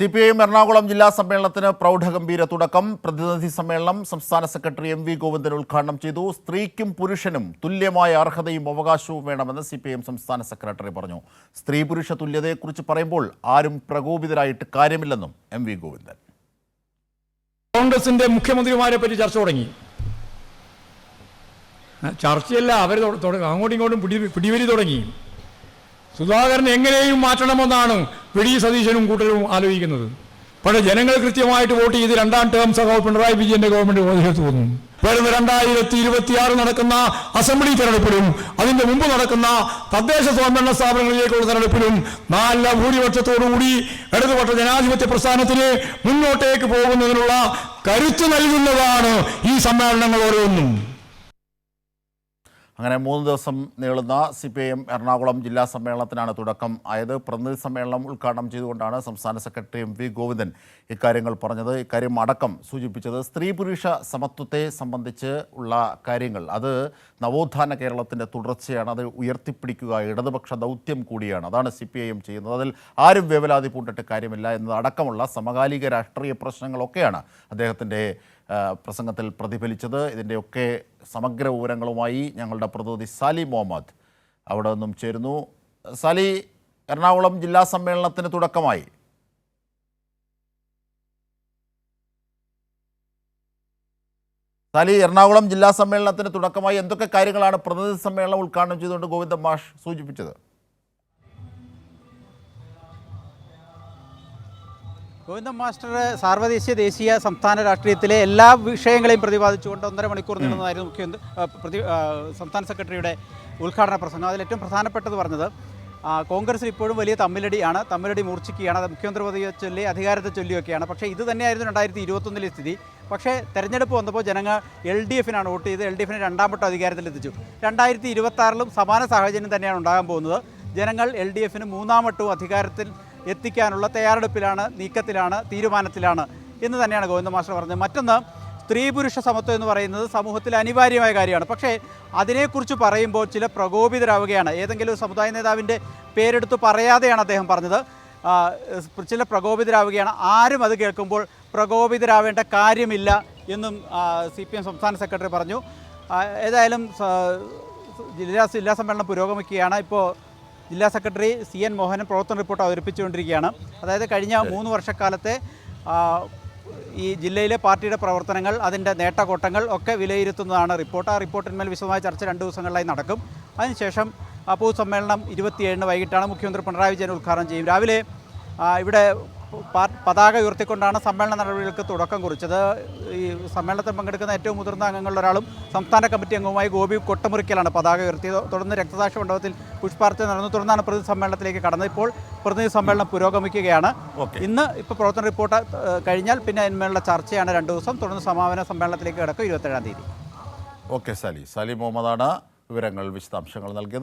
CPIM Ernakulam ജില്ലാ സമ്മേളനത്തിന് പ്രൗഢഗംഭീര തുടക്കം. പ്രതിനിധി സമ്മേളനം സംസ്ഥാന സെക്രട്ടറി MV ഗോവിന്ദൻ ഉദ്ഘാടനം ചെയ്തു. സ്ത്രീക്കും പുരുഷനും തുല്യമായ അർഹതയും അവകാശവും വേണമെന്ന് CPIM സംസ്ഥാന സെക്രട്ടറി പറഞ്ഞു. സ്ത്രീ പുരുഷ തുല്യതയെക്കുറിച്ച് പറയുമ്പോൾ ആരും പ്രകോപിതരായിട്ട് കാര്യമില്ലെന്നും MV ഗോവിന്ദൻ. കോൺഗ്രസിന്റെ മുഖ്യമന്ത്രിമാരെ പറ്റി ചർച്ച തുടങ്ങി. ചർച്ചയല്ല, അവർ അങ്ങോട്ടും ഇങ്ങോട്ടും പിടിവലി തുടങ്ങി. സുധാകരൻ എങ്ങനെയും മാറ്റണമെന്നാണ് വി.ഡി. സതീശനും കൂട്ടരും ആലോചിക്കുന്നത്. പക്ഷേ ജനങ്ങൾ കൃത്യമായിട്ട് വോട്ട് ചെയ്ത് രണ്ടാം ടേം സഖാവ് പിണറായി വിജയന്റെ ഗവൺമെന്റ് ഓതിയെടുത്തു വന്നു. വരുന്ന 2026 നടക്കുന്ന അസംബ്ലി തെരഞ്ഞെടുപ്പിലും അതിന്റെ മുമ്പ് നടക്കുന്ന തദ്ദേശ സ്വയംഭരണ സ്ഥാപനങ്ങളിലേക്കുള്ള തെരഞ്ഞെടുപ്പിലും നല്ല ഭൂരിപക്ഷത്തോടുകൂടി ഇടതുപക്ഷ ജനാധിപത്യ പ്രസ്ഥാനത്തിന് മുന്നോട്ടേക്ക് പോകുന്നതിനുള്ള കരുത്ത് നൽകുന്നതാണ് ഈ സമ്മേളനങ്ങൾ ഓരോന്നും. അങ്ങനെ 3 ദിവസം നീളുന്ന CPIM എറണാകുളം ജില്ലാ സമ്മേളനത്തിനാണ് തുടക്കം ആയത്. പ്രതിനിധി സമ്മേളനം ഉദ്ഘാടനം ചെയ്തുകൊണ്ടാണ് സംസ്ഥാന സെക്രട്ടറി MV ഗോവിന്ദൻ ഇക്കാര്യങ്ങൾ പറഞ്ഞത്. ഇക്കാര്യം അടക്കം സൂചിപ്പിച്ചത് സ്ത്രീ പുരുഷ സമത്വത്തെ സംബന്ധിച്ച് ഉള്ള കാര്യങ്ങൾ, അത് നവോത്ഥാന കേരളത്തിൻ്റെ തുടർച്ചയാണ്. അത് ഉയർത്തിപ്പിടിക്കുക ഇടതുപക്ഷ ദൗത്യം കൂടിയാണ്. അതാണ് CPIM ചെയ്യുന്നത്. അതിൽ ആരും വേവലാതി പൂണ്ടിട്ട് കാര്യമില്ല എന്നതടക്കമുള്ള സമകാലിക രാഷ്ട്രീയ പ്രശ്നങ്ങളൊക്കെയാണ് അദ്ദേഹത്തിൻ്റെ പ്രസംഗത്തിൽ പ്രതിഫലിച്ചത്. ഇതിൻ്റെയൊക്കെ സമഗ്ര വിവരങ്ങളുമായി ഞങ്ങളുടെ പ്രതിനിധി സാലി മുഹമ്മദ് അവിടെ നിന്നും ചേരുന്നു. സാലി, എറണാകുളം ജില്ലാ സമ്മേളനത്തിന് തുടക്കമായി. സാലി, എറണാകുളം ജില്ലാ സമ്മേളനത്തിന് തുടക്കമായി എന്തൊക്കെ കാര്യങ്ങളാണ് പ്രതിനിധി സമ്മേളനം ഉദ്ഘാടനം ചെയ്തുകൊണ്ട് ഗോവിന്ദൻ മാഷ് സൂചിപ്പിച്ചത്? ഗോവിന്ദൻ മാസ്റ്റർ സാർവദേശീയ ദേശീയ സംസ്ഥാന രാഷ്ട്രീയത്തിലെ എല്ലാ വിഷയങ്ങളെയും പ്രതിപാദിച്ചുകൊണ്ട് 1.5 മണിക്കൂർ നീളുന്നതായിരുന്നു സംസ്ഥാന സെക്രട്ടറിയുടെ ഉദ്ഘാടന പ്രസംഗം. അതിൽ ഏറ്റവും പ്രധാനപ്പെട്ടത് പറഞ്ഞത് കോൺഗ്രസിൽ ഇപ്പോഴും വലിയ തമ്മിലടി മൂർച്ഛിക്കുകയാണ്. അത് മുഖ്യമന്ത്രി പദവിയെ ചൊല്ലി അധികാരത്തെ ചൊല്ലിയൊക്കെയാണ്. പക്ഷേ ഇത് തന്നെയായിരുന്നു 2021 സ്ഥിതി. പക്ഷേ തെരഞ്ഞെടുപ്പ് വന്നപ്പോൾ ജനങ്ങൾ LDFനാണ് വോട്ട് ചെയ്ത് LDFനെ രണ്ടാം വട്ടം അധികാരത്തിലെത്തിച്ചു. 2026 സമാന സാഹചര്യം തന്നെയാണ് ഉണ്ടാകാൻ പോകുന്നത്. ജനങ്ങൾ LDFന് മൂന്നാം വട്ടവും അധികാരത്തിൽ എത്തിക്കാനുള്ള തയ്യാറെടുപ്പിലാണ്, നീക്കത്തിലാണ്, തീരുമാനത്തിലാണ് എന്ന് തന്നെയാണ് ഗോവിന്ദൻ മാസ്റ്റർ പറഞ്ഞത്. മറ്റൊന്ന്, സ്ത്രീ പുരുഷ സമത്വം എന്ന് പറയുന്നത് സമൂഹത്തിൽ അനിവാര്യമായ കാര്യമാണ്. പക്ഷേ അതിനെക്കുറിച്ച് പറയുമ്പോൾ ചില പ്രകോപിതരാവുകയാണ്. ഏതെങ്കിലും സമുദായ നേതാവിൻ്റെ പേരെടുത്ത് പറയാതെയാണ് അദ്ദേഹം പറഞ്ഞത്. ചില പ്രകോപിതരാവുകയാണ്. ആരും അത് കേൾക്കുമ്പോൾ പ്രകോപിതരാവേണ്ട കാര്യമില്ല എന്നും CPIM സംസ്ഥാന സെക്രട്ടറി പറഞ്ഞു. ഏതായാലും ജില്ലാ സമ്മേളനം പുരോഗമിക്കുകയാണ്. ഇപ്പോൾ ജില്ലാ സെക്രട്ടറി CN മോഹനൻ പ്രവർത്തന റിപ്പോർട്ട് അവതരിപ്പിച്ചുകൊണ്ടിരിക്കുകയാണ്. അതായത് കഴിഞ്ഞ 3 വർഷക്കാലത്തെ ഈ ജില്ലയിലെ പാർട്ടിയുടെ പ്രവർത്തനങ്ങൾ, അതിൻ്റെ നേട്ടകോട്ടങ്ങൾ ഒക്കെ വിലയിരുത്തുന്നതാണ് റിപ്പോർട്ട്. ആ റിപ്പോർട്ടിന്മേൽ വിശദമായ ചർച്ച 2 ദിവസങ്ങളിലായി നടക്കും. അതിനുശേഷം പൊതുസമ്മേളനം 27 വൈകിട്ടാണ് മുഖ്യമന്ത്രി പിണറായി വിജയൻ ഉദ്ഘാടനം ചെയ്യും. രാവിലെ ഇവിടെ പതാക ഉയർത്തിക്കൊണ്ടാണ് സമ്മേളന നടപടികൾക്ക് തുടക്കം കുറിച്ചത്. ഈ സമ്മേളനത്തിൽ പങ്കെടുക്കുന്ന ഏറ്റവും മുതിർന്ന അംഗങ്ങളിൽ ഒരാളും സംസ്ഥാന കമ്മിറ്റി അംഗവുമായി ഗോപി കൊട്ടമുറിക്കലാണ് പതാക ഉയർത്തിയത്. തുടർന്ന് രക്തസാക്ഷി മണ്ഡപത്തിൽ പുഷ്പാർച്ചന നടന്നു. തുടർന്നാണ് പ്രതിനിധി സമ്മേളനത്തിലേക്ക് കടന്നത്. ഇപ്പോൾ പ്രതിനിധി സമ്മേളനം പുരോഗമിക്കുകയാണ്. ഇന്ന് ഇപ്പോൾ പ്രവർത്തന റിപ്പോർട്ട് കഴിഞ്ഞാൽ പിന്നെ അതിന്മേലുള്ള ചർച്ചയാണ് 2 ദിവസം. തുടർന്ന് സമാപന സമ്മേളനത്തിലേക്ക് കിടക്കും 27-ാം തീയതി. സാലി മുഹമ്മദാണ് വിവരങ്ങൾ, വിശദാംശങ്ങൾ നൽകിയത്.